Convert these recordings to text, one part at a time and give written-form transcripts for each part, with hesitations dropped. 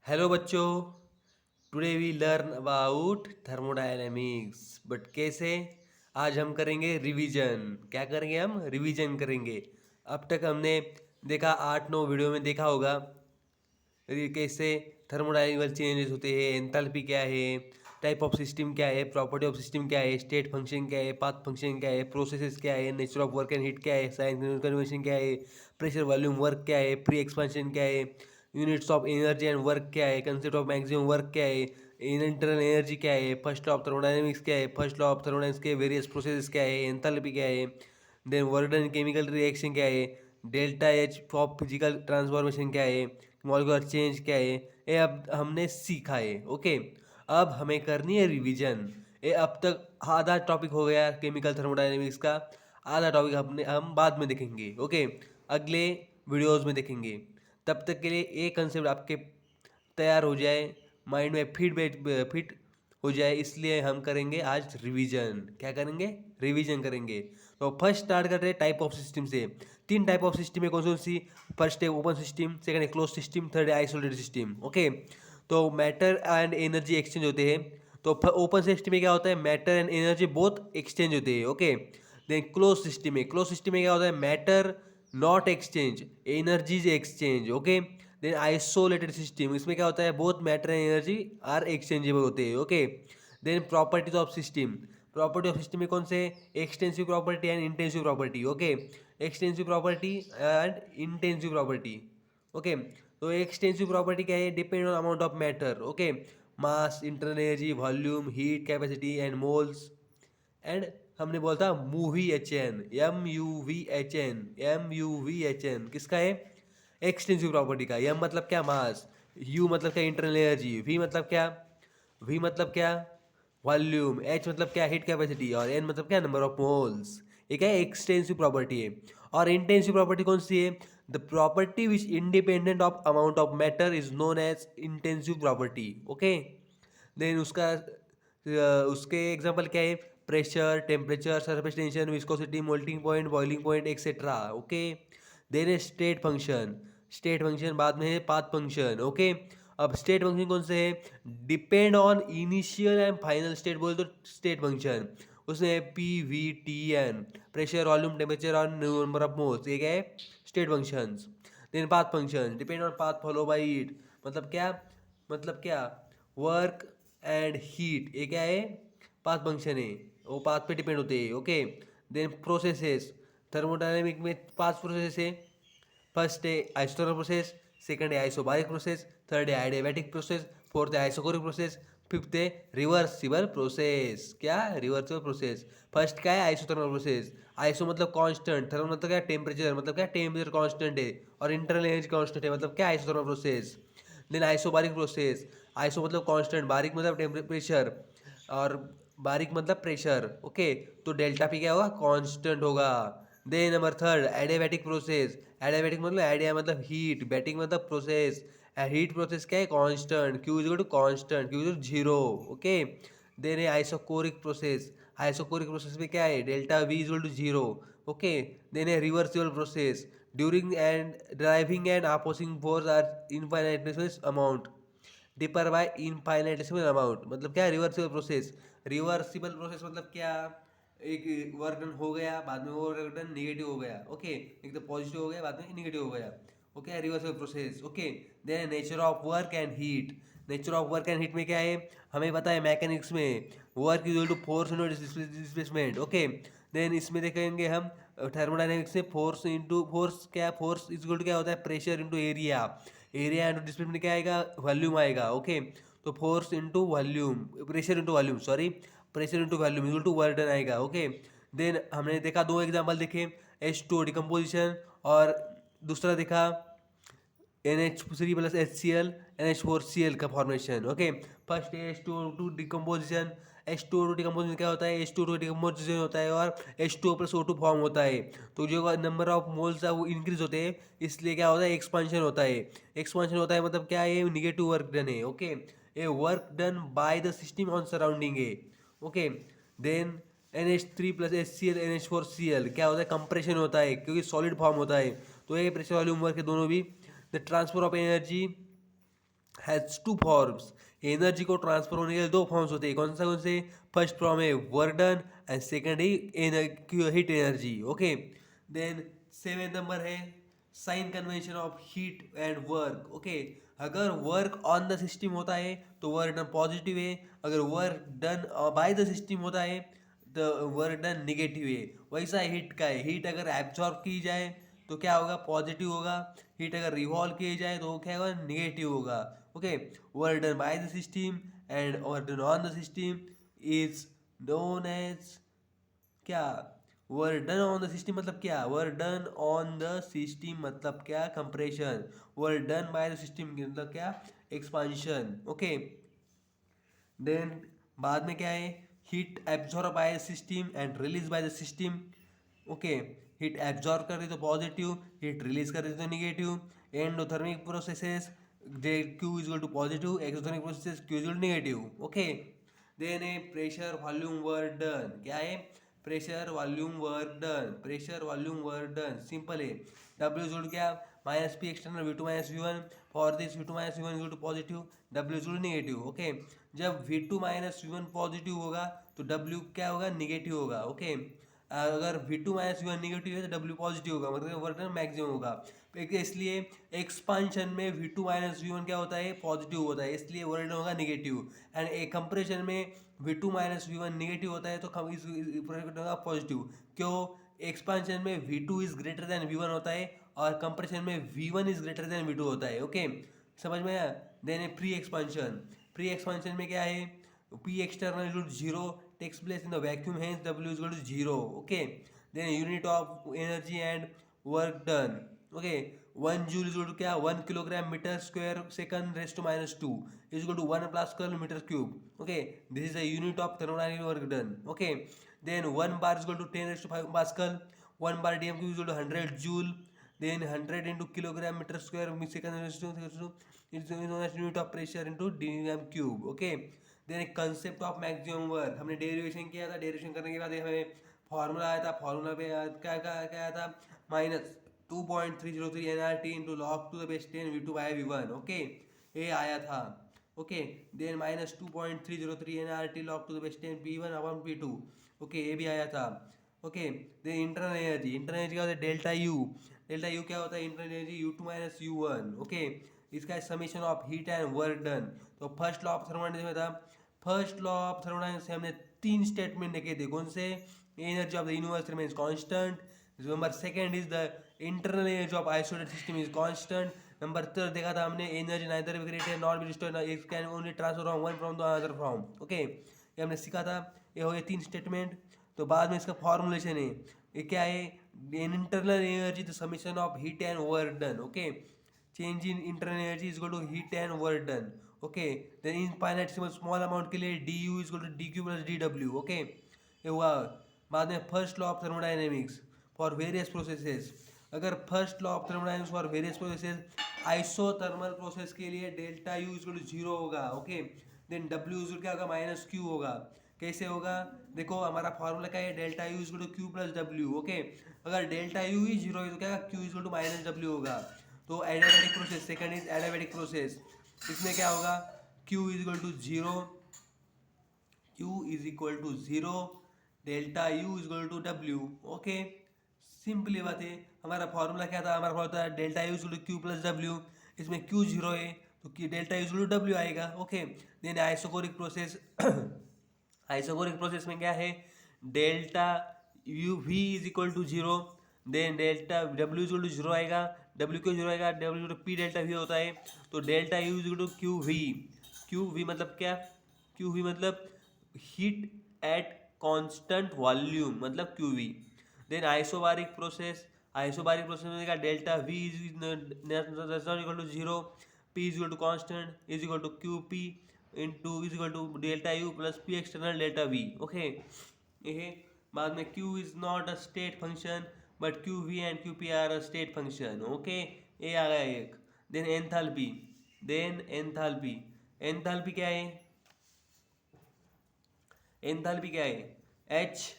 Hello बच्चों। Today we learn about thermodynamics. But कैसे? आज हम करेंगे रिवीजन। क्या करेंगे? हम रिवीजन करेंगे। अब तक हमने देखा 8-9 वीडियो में देखा होगा कैसे थर्मोडायनेमिकल चेंजेस होते हैं, एंथैल्पी क्या है, टाइप ऑफ सिस्टम क्या है, प्रॉपर्टी ऑफ सिस्टम क्या है, स्टेट फंक्शन क्या है, पाथ फंक्शन क्या है, प्रोसेसेस क्या है, nature of work and heat क्या है, साइन कन्वेंशन क्या है, प्रेशर वॉल्यूम वर्क क्या है, प्री एक्सपेंशन क्या है, units of energy and work क्या है, कंसेप्ट ऑफ मैक्सिमम वर्क क्या है, इंटरनल एनर्जी क्या है, फर्स्ट लॉ ऑफ थर्मोडायनेमिक्स क्या है, फर्स्ट लॉ ऑफ थर्मोडायनेमिक्स के वेरियस प्रोसेसेस क्या है, एंथैल्पी क्या है, then work done chemical reaction क्या है, delta H of physical transformation क्या है, मॉलिक्यूलर चेंज क्या है। ये अब हमने सीखा है। ओके, अब हमें करनी है रिवीजन। ये अब तक आधा टॉपिक हो गया केमिकल थर्मोडायनेमिक्स का, आधा टॉपिक हम बाद में देखेंगे। ओके, अगले वीडियोस में देखेंगे। तब तक के लिए एक कंसेप्ट आपके तैयार हो जाए, माइंड में फिट हो जाए, इसलिए हम करेंगे आज रिवीजन। क्या करेंगे? रिवीजन करेंगे। तो फर्स्ट स्टार्ट करते हैं टाइप ऑफ सिस्टम से। 3 टाइप ऑफ सिस्टम है। कौन कौन सी? फर्स्ट है ओपन सिस्टम, सेकंड है क्लोज सिस्टम, थर्ड है आइसोलेटेड सिस्टम। ओके, तो मैटर एंड एनर्जी एक्सचेंज होते हैं। तो ओपन सिस्टम में क्या होता है? Matter and energy both exchange होते हैं। ओके, देन क्लोज सिस्टम में क्या होता है? Matter not exchange, energies exchange. Okay, then isolated system, इसमें क्या होता है? Both matter and energy are exchangeable होते हैं। Okay, then properties of system. Property of system में कौन से? Extensive property and intensive property. Okay, extensive property and intensive property. Okay, तो एक्सटेंसिव प्रॉपर्टी क्या है? Depend on amount of matter. Okay, mass, internal energy, volume, heat capacity and moles. And हमने बोला था movie H N, MUVHN किसका है? Extensive property का। M मतलब क्या? मास। यू मतलब क्या? Internal energy. वी मतलब क्या? वॉल्यूम। एच मतलब क्या? Heat capacity. और एन मतलब क्या? Number of moles. ये क्या है? एक्सटेंसिव प्रॉपर्टी है। और इंटेंसिव प्रॉपर्टी कौन सी है? The property which independent of amount of matter is known as intensive property. Okay, then उसके एग्जांपल क्या है? Pressure, temperature, surface tension, viscosity, melting point, boiling point etcetera. Okay, then है state function बाद में है पाथ फंक्शन। ओके, अब state function कौन से है? Depend on initial and final state बोल तो स्टेट फंक्शन। उसमें PV, TN, pressure, volume, temperature और नंबर ऑफ मोल्स, ये क्या है? State functions. Then path function, depend on path follow by it, मतलब क्या? वर्क एंड हीट, ये क्या है? पाथ फंक्शन है, वो पाथ पे डिपेंड होते हैं। Okay, then processes. थर्मोडायनेमिक में 5 प्रोसेस है। फर्स्ट है आइसोथर्मल प्रोसेस, सेकंड है आइसोबारिक प्रोसेस, थर्ड है आइडियाबैटिक प्रोसेस, फोर्थ है आइसोकोरिक प्रोसेस, फिफ्थ है रिवर्सिबल प्रोसेस। क्या? Reversible process. फर्स्ट क्या है? Isothermal process. आइसो मतलब कांस्टेंट, थर्मल मतलब क्या? टेम्परेचर, मतलब क्या? टेम्परेचर कांस्टेंट है और इंटरनल एनर्जी कांस्टेंट है, मतलब क्या? Isothermal process. Then isobaric process. Iso मतलब कांस्टेंट, बारिक मतलब टेम्परेचर और बारिक मतलब प्रेशर। ओके, तो डेल्टा पी क्या होगा? कांस्टेंट होगा। Then number third adiabatic process. Adiabatic मतलब आइडिया मतलब हीट, बैटिक मतलब प्रोसेस। हीट प्रोसेस क्या है? Constant, Q is to constant, Q is zero. Okay, then है आइसोकोरिक प्रोसेस। आइसोकोरिक प्रोसेस में क्या है? Delta V is to zero. Okay, then है reversible process. During and driving and opposing force are infinitesimal amount differ by infinitesimal amount, मतलब क्या? Reversible process. Reversible process मतलब क्या? एक वर्क डन हो गया, बाद में वो वर्क डन निगेटिव हो गया। ओके, एक तो पॉजिटिव हो गया, बाद में निगेटिव हो गया। Okay, reversible process. Okay, then nature of work and heat. Nature of work and heat में क्या है? हमें पता है मैकेनिक्स में work is equal to force into displacement. Okay, then इसमें देखेंगे हम थर्मोडायनेमिक्स में फोर्स इंटू फोर्स, क्या? फोर्स इज इक्वल टू क्या होता है? Pressure into area. Area into displacement क्या आएगा? वॉल्यूम आएगा। ओके, तो force into volume, pressure into volume, sorry, pressure into volume equal to work done आएगा। ओके, देन हमने देखा 2 एग्जाम्पल देखे, H2O डिकम्पोजिशन और दूसरा देखा NH3+HCl NH4Cl का formation. Okay, first H2O2 decomposition. H2O2 decomposition क्या होता है? H2O2 डिकम्पोजिशन होता है और H2O+O2 फॉर्म होता है। तो जो नंबर ऑफ मोल्स है वो इंक्रीज होते हैं, इसलिए क्या होता है? एक्सपांशन होता है। एक्सपांशन होता है मतलब क्या है? ये निगेटिव वर्क डन है। ओके, ये work done by the system on surrounding है। ओके, देन NH3+HCl NH4Cl क्या होता है? कंप्रेशन होता है क्योंकि सॉलिड फॉर्म होता है। तो ये प्रेशर वॉल्यूम वर्क है दोनों भी। The transfer of energy has two forms. Energy को ट्रांसफर होने के लिए दो फॉर्म्स होते हैं, कौन से? फर्स्ट फॉर्म है वर्क डन एंड सेकंड है heat energy. Okay, then 7 number है sign convention of heat and work. Okay, अगर वर्क ऑन द सिस्टम होता है तो वर्क डन पॉजिटिव है, अगर work done by the system होता है तो वर्क डन निगेटिव है। वैसा हीट का है, हीट अगर एब्जॉर्ब की जाए तो क्या होगा? पॉजिटिव होगा। हीट अगर रिवॉल्व किया जाए तो क्या होगा? निगेटिव होगा। Okay, work done by the system and work done on the system is known as क्या? Work done on the system मतलब क्या? Work done on the system मतलब क्या? Compression. Work done by the system मतलब क्या? Expansion. Okay, then बाद में क्या है? Heat absorb by system and release by the system. Okay, heat absorb कर रही तो पॉजिटिव, हीट रिलीज कर रही तो निगेटिव। एंडोथर्मिक प्रोसेसेस जे Q is equal to positive, exothermic processes Q is equal to negative. Okay, then है pressure volume work done. क्या है? Pressure volume work done, pressure volume work done simple है। W is क्या? Minus P external V two minus V one, for this V two minus V one is to positive, W is negative. Okay, जब V two minus V one positive होगा तो W क्या होगा? Negative होगा। Okay, अगर V two minus V one negative है तो W positive होगा, मतलब वर्क डन मैक्सिमम होगा। इसलिए एक्सपांशन में V two minus V one क्या होता है? पॉजिटिव होता है, इसलिए वर्क डन होगा निगेटिव। एंड ए कंप्रेशन में V two minus V one negative होता है तो इस होगा पॉजिटिव। क्यों? एक्सपांशन में V two is greater than V one होता है और कंप्रेशन में V one is greater than V two होता है। ओके, समझ में आया? Then free expansion, free expansion में क्या है? P external is zero takes place in the vacuum, hence W is equal to zero. Okay, then unit of energy and work done. Okay, 1 joule is equal to क्या? 1 kilogram metre square second raise to minus 2 is equal to 1 pascal metre cube. Okay, this is the unit of thermodynamic work done. Okay, then 1 bar is equal to 10 raised to 5 pascal, 1 bar dm cube is equal to 100 joule, then 100 into kilogram meter square second raised to it's known as unit of pressure into dm cube. Okay, then concept of maximum work हमने derivation किया था, derivation करने के बाद हमें formula आया था, formula पे क्या क्या क्या आया था? Minus 2.303 nRT into log to the base 10 v2 by v1। Okay, ये आया था। Okay, then minus 2.303 nRT log to the base 10 p1 upon p2। Okay, ये भी आया था। Okay, then internal energy, internal energy क्या होता है? Delta you. डेल्टा यू क्या होता है? Internal energy U two minus U one. Okay, इसका summation of heat and work done. तो फर्स्ट लॉ ऑफ थर्मोडायनेमिक्स में था, फर्स्ट लॉ ऑफ थर्मोडायनेमिक्स से हमने 3 स्टेटमेंट लिखे थे। कौन से? Energy of the universe remains constant, number second is the internal energy of isolated system is constant, number third देखा था हमने energy neither be created not be destroyed, it can only transfer from one from the other from. Okay, ये हमने सीखा था। ये हो गए 3 स्टेटमेंट। तो बाद में इसका फॉर्मुलेशन है, ये क्या है? Internal energy the summation of heat and work done. Okay, change in internal energy is equal to heat and work done. Okay, then infinite small amount के लिए D U is equal to D Q plus D W. Okay, ये हुआ। बाद में first law of thermodynamics for various processes, अगर first law of thermodynamics for various processes isothermal process के लिए delta U is zero होगा। Okay, then W is क्या होगा? माइनस क्यू होगा। कैसे होगा? देखो हमारा फॉर्मूला क्या है? Delta U is Q plus W. Okay, अगर डेल्टा यू ही जीरो है तो क्या? Q is to minus W होगा। तो adiabatic process, second is adiabatic process, इसमें क्या होगा? Q is equal to zero, Q is equal to zero, delta U is equal to W. Okay, simply बात है। हमारा फॉर्मूला क्या था? हमारा फॉर्मूला था delta U is equal to Q plus W, इसमें क्यू जीरो है तो delta U is equal to W आएगा। Okay, then isochoric process, isochoric process में क्या है? Delta U V is equal to zero, then delta W is equal to zero आएगा। W क्यों zero आएगा? डब्ल्यू पी डेल्टा वी होता है, तो delta U is equal to Q V. Q V मतलब क्या? क्यू वी मतलब heat at constant volume, मतलब Q V. Then isobaric process, isobaric process में देखा delta V is not equal to zero, P is equal to constant is equal to Q P into is equal to delta U plus P external delta V. Okay, ये बाद में Q is not a state function but Q V and Q P are a state function. Okay, ये आ गया एक। Then enthalpy, then enthalpy, enthalpy क्या है? Enthalpy क्या है? एच,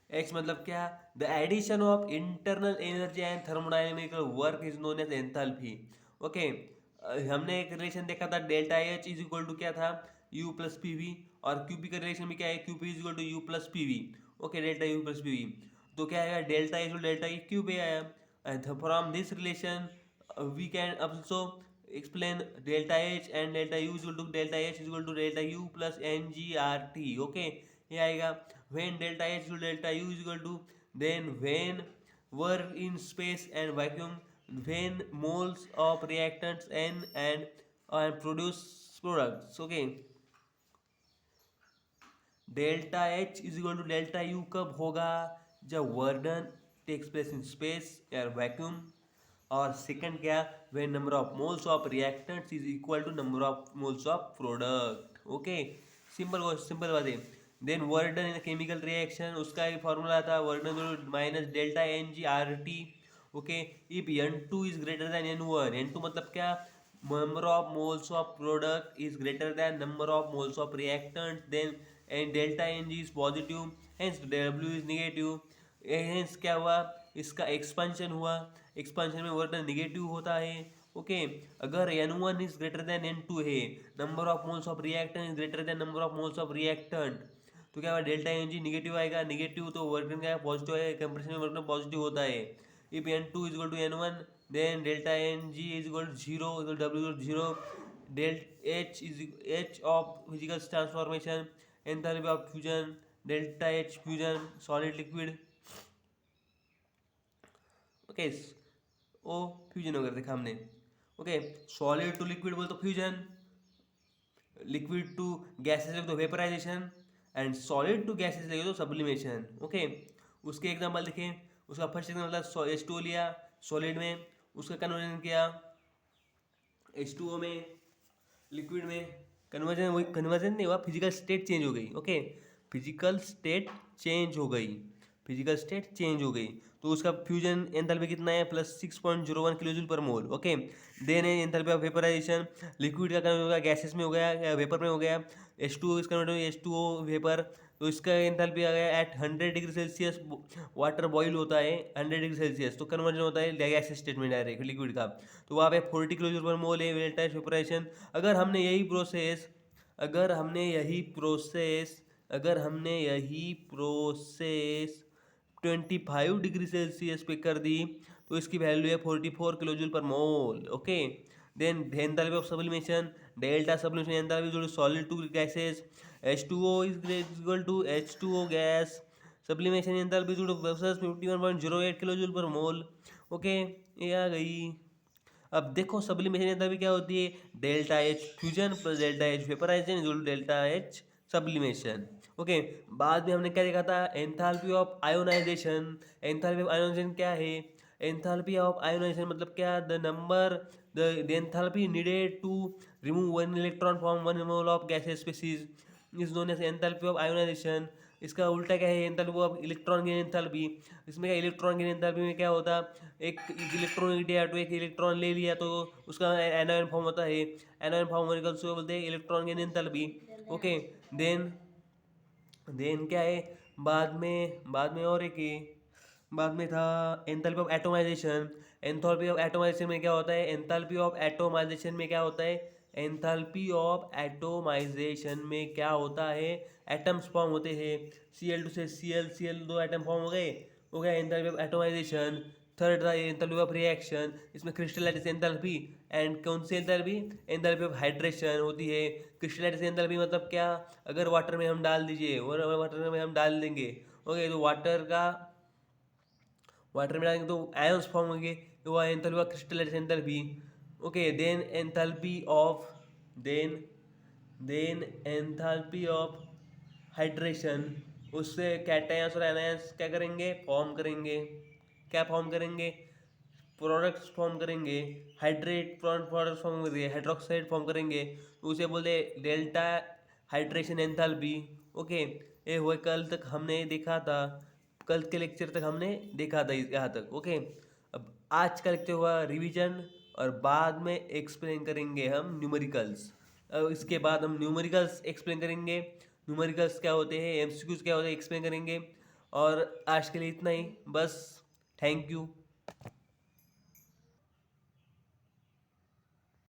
एच मतलब क्या? The addition of internal energy and thermodynamical work is known as enthalpy. Okay, हमने एक रिलेशन देखा था delta H is equal to क्या था यू प्लस पी वी, और क्यूपी का रिलेशन भी क्या है Q P is equal to U plus P V. Okay, delta U plus P V, तो क्या आएगा delta is delta E Q पे आया। From this relation we can also explain delta h and delta u is equal to delta h is equal to delta u plus ngrt। okay, ये आएगा when delta h to delta u is equal to then when work in space and vacuum when moles of reactants n and produce products। okay, delta H is equal to delta U कब होगा जब work done takes place in space या vacuum, और second क्या when number of moles of reactants is equal to number of moles of product. Okay, simple बात है। Then work done in chemical reaction, उसका एक फॉर्मूला था work done minus delta N G R T. Okay, if N two is greater than N one, N to मतलब क्या number of moles of product is greater than number of moles of reactant, then and delta Ng is positive, hence W is negative। hence क्या हुआ इसका expansion हुआ, expansion में work negative होता है। Okay, अगर N1 is greater then N2 है, number of moles of reactant is greater then number of moles of reactant, तो क्या हुआ डेल्टा Ng निगेटिव आएगा, निगेटिव तो वर्क क्या पॉजिटिव आएगा, कंप्रेशन में वर्क पॉजिटिव होता है। If N2 is equal to N1 then delta Ng is equal to 0 equal to W equal to 0, del H is H of physical transformation, enthalpy of fusion, delta H fusion solid liquid। Okay, oh fusion वगैरह देखा हमने। Okay, solid to liquid बोल तो fusion, liquid to gases लगे तो vaporisation, and solid to gases लगे तो sublimation. Okay, उसके एग्जांपल देखें, उसका फर्स्ट एग्जाम्पल H2O लिया सॉलिड में, उसका कन्वर्जन किया H2O में, लिक्विड में कन्वर्जन, वही कन्वर्जन नहीं हुआ, फिजिकल स्टेट चेंज हो गई। ओके, फिजिकल स्टेट चेंज हो गई, फिजिकल स्टेट चेंज हो गई, तो उसका फ्यूजन एंथैल्पी कितना है plus 6.01 kilojoule per mole. Okay, then है एंथैल्पी ऑफ वेपराइजेशन, लिक्विड का कन्वर्ट हो गया गैसेस में हो गया या वेपर में हो गया, H2O इसका कन्वर्ट हो गया H2O वेपर, तो इसका एंथैल्पी आ गया at 100 degree Celsius, water boil होता है 100 डिग्री सेल्सियस, तो कन्वर्जन होता है गैस स्टेट में डायरेक्ट लिक्विड का, तो वहाँ पे 40 किलोजूल पर मोल है डेल्टा एच वेपराइजेशन। अगर हमने यही प्रोसेस अगर हमने यही प्रोसेस 25 डिग्री सेल्सियस पे कर दी तो इसकी वैल्यू है 44 kilojoule per mole. Okay, then enthalpy of sublimation, delta sublimation enthalpy जो solid to gases, H2O is equal to H2O gas, sublimation enthalpy जो versus 51.08 kilojoule per mole. Okay, ये आ गई। अब देखो सब्लिमेशन एंथैल्पी क्या होती है, delta H fusion plus delta H vaporisation equal to delta H sublimation. Okay, बाद में हमने क्या देखा था enthalpy of ionisation. Enthalpy of ionisation क्या है, एंथैल्पी ऑफ आयोनाइजेशन मतलब क्या, the enthalpy needed to remove one electron from one mole of gases species is known as enthalpy of ionisation. इसका उल्टा क्या है enthalpy of electron gain enthalpy. इसमें क्या इलेक्ट्रॉन गेन एंथैल्पी में क्या होता, एक इलेक्ट्रॉन दिया तो एक इलेक्ट्रॉन ले लिया तो उसका एनायन फॉर्म होता है, एनायन फॉर्म होने का उसको बोलते हैं electron gain enthalpy. Okay, then क्या है बाद में और एक बाद में था enthalpy of atomisation. Enthalpy of atomisation में क्या होता है, एंथैल्पी ऑफ एटोमाइजेशन में क्या होता है, एंथैल्पी ऑफ एटोमाइजेशन में क्या होता है, एटम्स फॉर्म होते हैं, Cl2 से Cl दो एटम फॉर्म हो गया एंथैल्पी ऑफ एटोमाइजेशन। थर्ड था एंथैल्पी ऑफ रिएक्शन, इसमें क्रिस्टलाइजेशन एंथैल्पी एंड कौन सी एंथैल्पी, एंथैल्पी ऑफ हाइड्रेशन होती है। क्रिस्टलाइजेशन एंथैल्पी मतलब क्या, अगर वाटर में हम डाल दीजिए और वाटर में हम डाल देंगे, ओके, तो वाटर में डालेंगे तो आयंस फॉर्म होंगे, तो वह enthalpy of crystallisation enthalpy. Okay, then enthalpy of hydration, उससे कैटायंस और एनायंस क्या करेंगे फॉर्म करेंगे, क्या फॉर्म करेंगे, प्रोडक्ट्स फॉर्म करेंगे, प्रोडक्ट्स फॉर्म करेंगे, हाइड्रोक्साइड फॉर्म करेंगे, तो उसे बोलते डेल्टा हाइड्रेशन एंथैल्पी। ओके, ये हुए कल तक हमने देखा था, कल के लेक्चर तक हमने देखा था यहाँ तक। ओके, अब आज का लेक्चर हुआ रिवीजन और बाद में एक्सप्लेन करेंगे हम न्यूमेरिकल्स। इसके बाद हम न्यूमेरिकल्स एक्सप्लेन करेंगे, न्यूमेरिकल्स क्या होते हैं, एमसीक्यूज क्या होते हैं एक्सप्लेन करेंगे। और आज के लिए इतना ही बस, थैंक यू।